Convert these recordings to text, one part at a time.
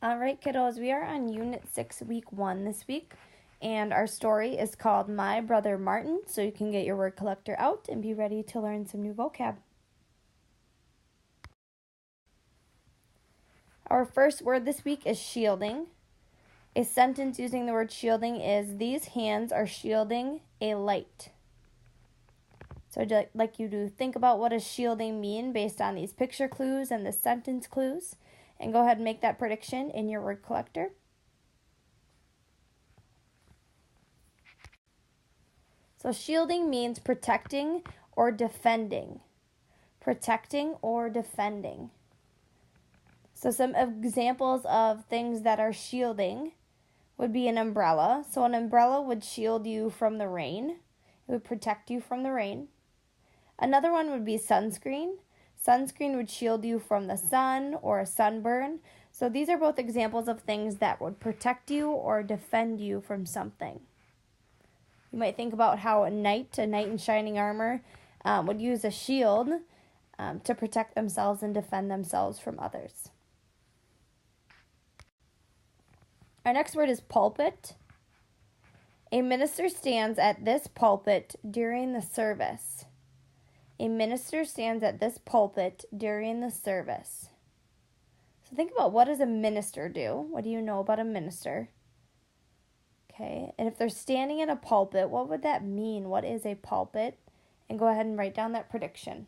All right, kiddos, we are on Unit 6, Week 1 this week, and our story is called My Brother Martin, so you can get your word collector out and be ready to learn some new vocab. Our first word this week is shielding. A sentence using the word shielding is, these hands are shielding a light. So I'd like you to think about what does shielding mean based on these picture clues and the sentence clues. And go ahead and make that prediction in your word collector. So shielding means protecting or defending. Protecting or defending. So some examples of things that are shielding would be an umbrella. So an umbrella would shield you from the rain. It would protect you from the rain. Another one would be sunscreen. Sunscreen would shield you from the sun or a sunburn. So these are both examples of things that would protect you or defend you from something. You might think about how a knight in shining armor would use a shield to protect themselves and defend themselves from others. Our next word is pulpit. A minister stands at this pulpit during the service. A minister stands at this pulpit during the service. So think about, what does a minister do? What do you know about a minister? Okay, and if they're standing in a pulpit, what would that mean? What is a pulpit? And go ahead and write down that prediction.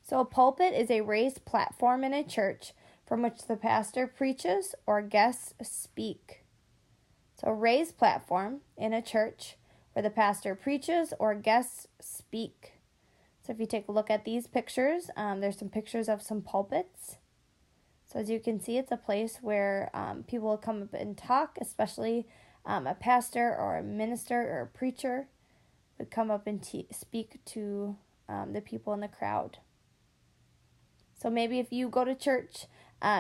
So a pulpit is a raised platform in a church from which the pastor preaches or guests speak. So a raised platform in a church where the pastor preaches or guests speak. So if you take a look at these pictures, there's some pictures of some pulpits. So as you can see, it's a place where people will come up and talk, especially a pastor or a minister or a preacher would come up and speak to the people in the crowd. So maybe if you go to church,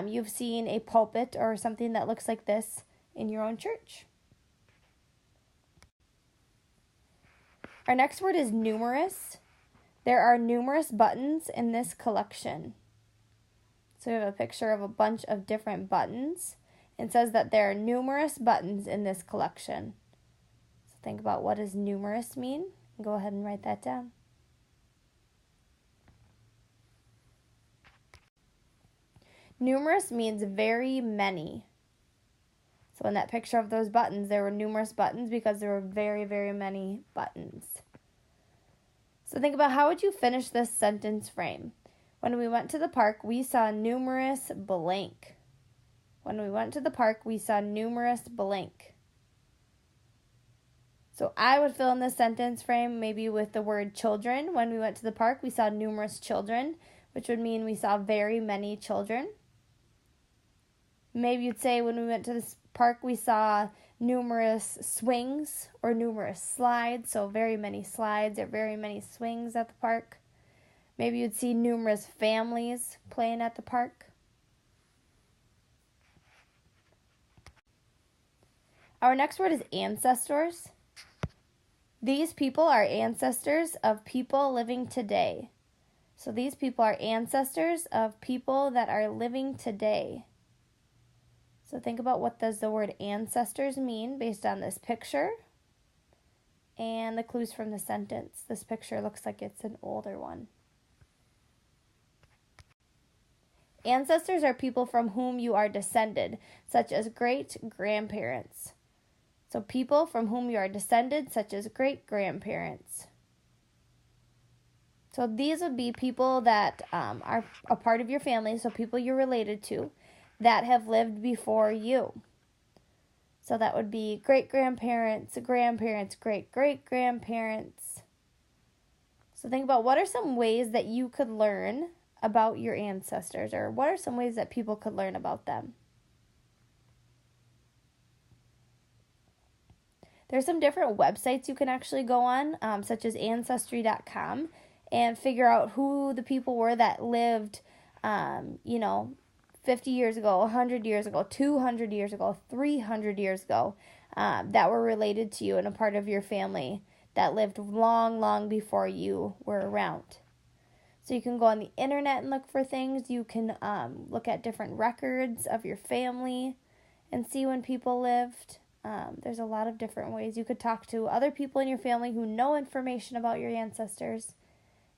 you've seen a pulpit or something that looks like this in your own church. Our next word is numerous. There are numerous buttons in this collection. So we have a picture of a bunch of different buttons. It says that there are numerous buttons in this collection. So think about, what does numerous mean? Go ahead and write that down. Numerous means very many. So in that picture of those buttons, there were numerous buttons because there were very, very many buttons. So think about, how would you finish this sentence frame? When we went to the park, we saw numerous blank. When we went to the park, we saw numerous blank. So I would fill in this sentence frame maybe with the word children. When we went to the park, we saw numerous children, which would mean we saw very many children. Maybe you'd say, when we went to the park, we saw numerous swings or numerous slides. So very many slides or very many swings at the park. Maybe you'd see numerous families playing at the park. Our next word is ancestors. These people are ancestors of people living today. So these people are ancestors of people that are living today. So think about, what does the word ancestors mean based on this picture and the clues from the sentence. This picture looks like it's an older one. Ancestors are people from whom you are descended, such as great-grandparents. So people from whom you are descended, such as great-grandparents. So these would be people that are a part of your family, so people you're related to, that have lived before you. So that would be great-grandparents, grandparents, great-great-grandparents. So think about, what are some ways that you could learn about your ancestors, or what are some ways that people could learn about them? There's some different websites you can actually go on, such as Ancestry.com, and figure out who the people were that lived, 50 years ago, 100 years ago, 200 years ago, 300 years ago, that were related to you and a part of your family that lived long, long before you were around. So you can go on the internet and look for things. You can look at different records of your family and see when people lived. There's a lot of different ways. You could talk to other people in your family who know information about your ancestors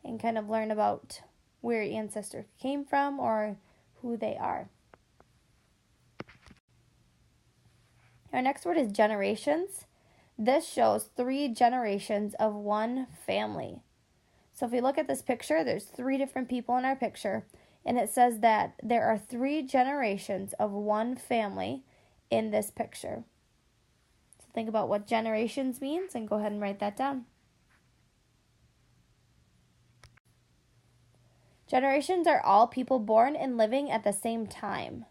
and kind of learn about where your ancestors came from or who they are. Our next word is generations. This shows 3 generations of one family. So if we look at this picture, there's 3 different people in our picture, and it says that there are 3 generations of one family in this picture. So think about what generations means and go ahead and write that down. Generations are all people born and living at the same time.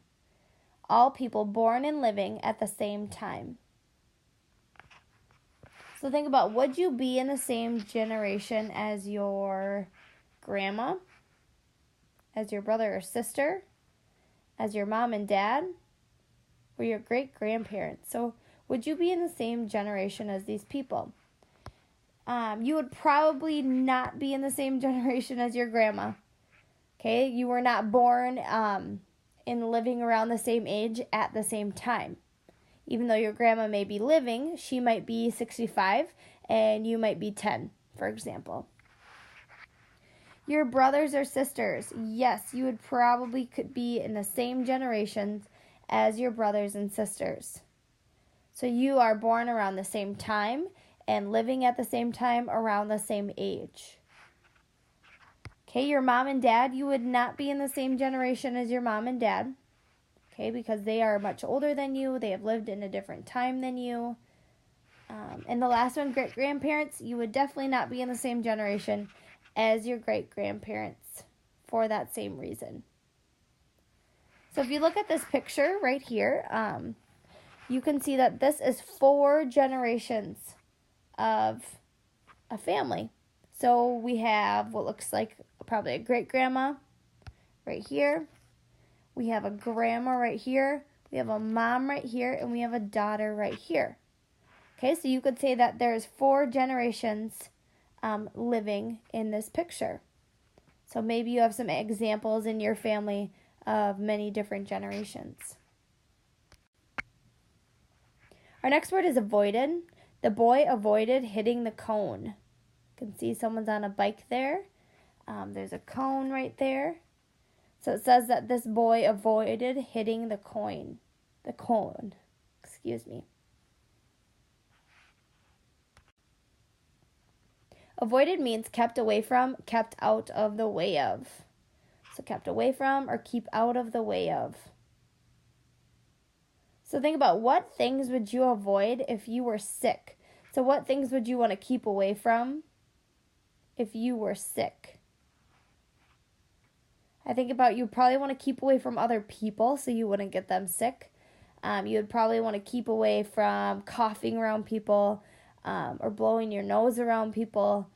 All people born and living at the same time. So think about, would you be in the same generation as your grandma, as your brother or sister, as your mom and dad, or your great-grandparents? So would you be in the same generation as these people? You would probably not be in the same generation as your grandma. Okay, you were not born and living around the same age at the same time. Even though your grandma may be living, she might be 65 and you might be 10, for example. Your brothers or sisters, yes, you would probably could be in the same generations as your brothers and sisters. So you are born around the same time and living at the same time around the same age. Okay, your mom and dad, you would not be in the same generation as your mom and dad. Okay, because they are much older than you. They have lived in a different time than you. And the last one, great-grandparents, you would definitely not be in the same generation as your great-grandparents for that same reason. So if you look at this picture right here, you can see that this is 4 generations of a family. So we have what looks like probably a great-grandma right here. We have a grandma right here. We have a mom right here. And we have a daughter right here. Okay, so you could say that there's 4 generations living in this picture. So maybe you have some examples in your family of many different generations. Our next word is avoided. The boy avoided hitting the cone. You can see someone's on a bike there. There's a cone right there. So it says that this boy avoided hitting the cone. Avoided means kept away from, kept out of the way of. So kept away from or keep out of the way of. So think about, what things would you avoid if you were sick? So what things would you want to keep away from if you were sick? I think about, you probably want to keep away from other people so you wouldn't get them sick. You would probably want to keep away from coughing around people or blowing your nose around people.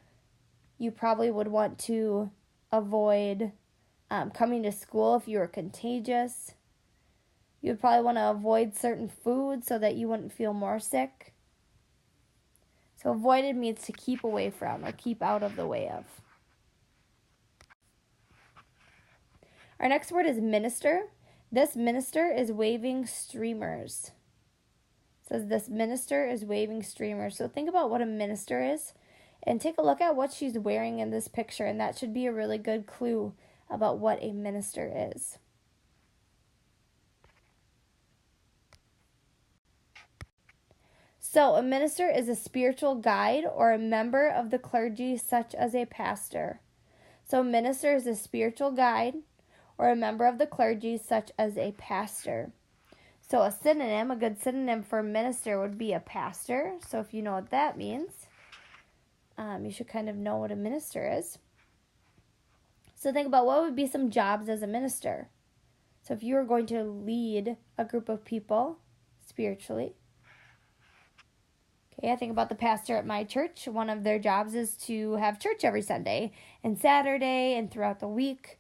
You probably would want to avoid coming to school if you were contagious. You would probably want to avoid certain foods so that you wouldn't feel more sick. So avoided means to keep away from or keep out of the way of. Our next word is minister. This minister is waving streamers. It says this minister is waving streamers. So think about what a minister is and take a look at what she's wearing in this picture, and that should be a really good clue about what a minister is. So a minister is a spiritual guide or a member of the clergy, such as a pastor. So a minister is a spiritual guide or a member of the clergy, such as a pastor. So a good synonym for minister would be a pastor. So if you know what that means, you should kind of know what a minister is. So think about, what would be some jobs as a minister? So if you were going to lead a group of people spiritually. Okay, I think about the pastor at my church. One of their jobs is to have church every Sunday and Saturday and throughout the week.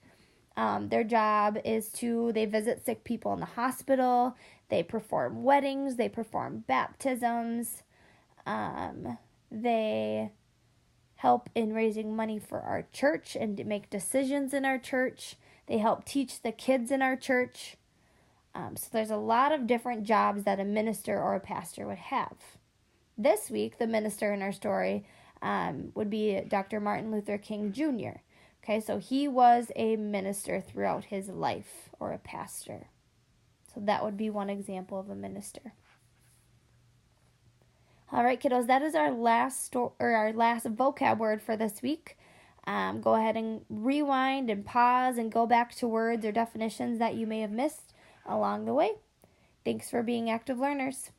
Their job is they visit sick people in the hospital, they perform weddings, they perform baptisms, they help in raising money for our church and to make decisions in our church. They help teach the kids in our church. So there's a lot of different jobs that a minister or a pastor would have. This week, the minister in our story would be Dr. Martin Luther King Jr. Okay, so he was a minister throughout his life, or a pastor. So that would be one example of a minister. All right, kiddos, that is our last vocab word for this week. Go ahead and rewind and pause and go back to words or definitions that you may have missed along the way. Thanks for being active learners.